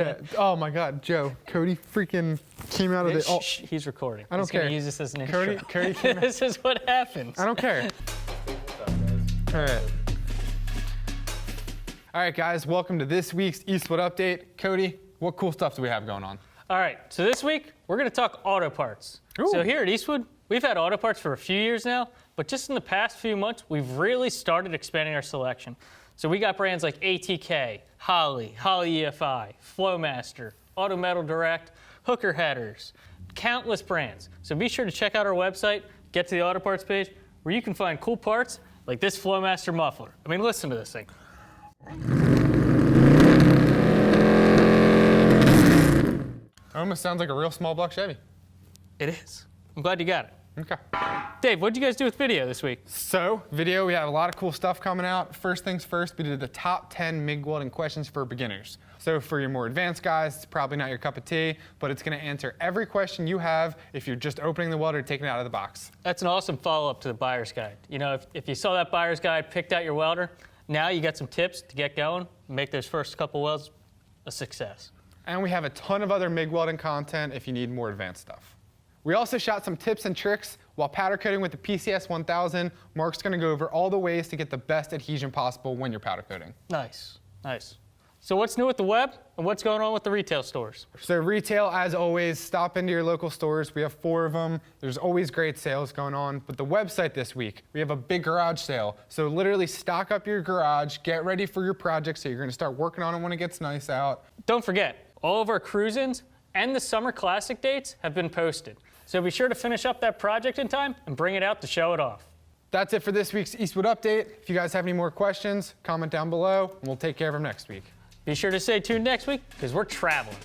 Yeah. Oh my God, Joe, Cody freaking came out of the. Oh, He's recording. I don't He's care. gonna use this as an intro. Cody came out. This is what happens. I don't care. All right. All right, guys, welcome to this week's Eastwood update. Cody, what cool stuff do we have going on? All right, so this week we're gonna talk auto parts. Ooh. So here at Eastwood, we've had auto parts for a few years now, but just in the past few months, we've really started expanding our selection. So we got brands like ATK, Holley EFI, Flowmaster, Auto Metal Direct, Hooker Headers, countless brands. So be sure to check out our website, get to the auto parts page, where you can find cool parts like this Flowmaster muffler. I mean, listen to this thing. It almost sounds like a real small block Chevy. It is. I'm glad you got it. Okay. Dave, what'd you guys do with video this week? So, video, we have a lot of cool stuff coming out. First things first, we did the top 10 MIG welding questions for beginners. So for your more advanced guys, it's probably not your cup of tea, but it's gonna answer every question you have if you're just opening the welder and taking it out of the box. That's an awesome follow-up to the buyer's guide. You know, if you saw that buyer's guide, picked out your welder, now you got some tips to get going, make those first couple welds a success. And we have a ton of other MIG welding content if you need more advanced stuff. We also shot some tips and tricks while powder coating with the PCS 1000. Mark's gonna go over all the ways to get the best adhesion possible when you're powder coating. Nice, nice. So what's new with the web and what's going on with the retail stores? So retail, as always, stop into your local stores. We have 4 of them. There's always great sales going on. But the website this week, we have a big garage sale. So literally stock up your garage, get ready for your project so you're gonna start working on it when it gets nice out. Don't forget, all of our cruise-ins and the summer classic dates have been posted. So be sure to finish up that project in time and bring it out to show it off. That's it for this week's Eastwood update. If you guys have any more questions, comment down below and we'll take care of them next week. Be sure to stay tuned next week because we're traveling.